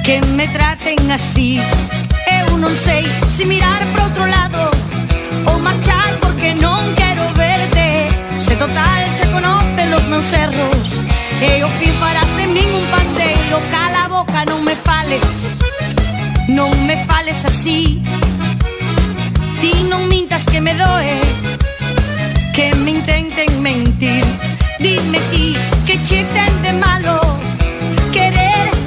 que me traten así. Eu non sei se mirar para outro lado ou marchar porque non quero verte. Se total se conocen os meus erros e ao fin farás de min un panteiro. Cala a boca, non me fales, non me fales así. Ti non mintas que me doe que me intenten mentir. Dime ti que che ten de malo querer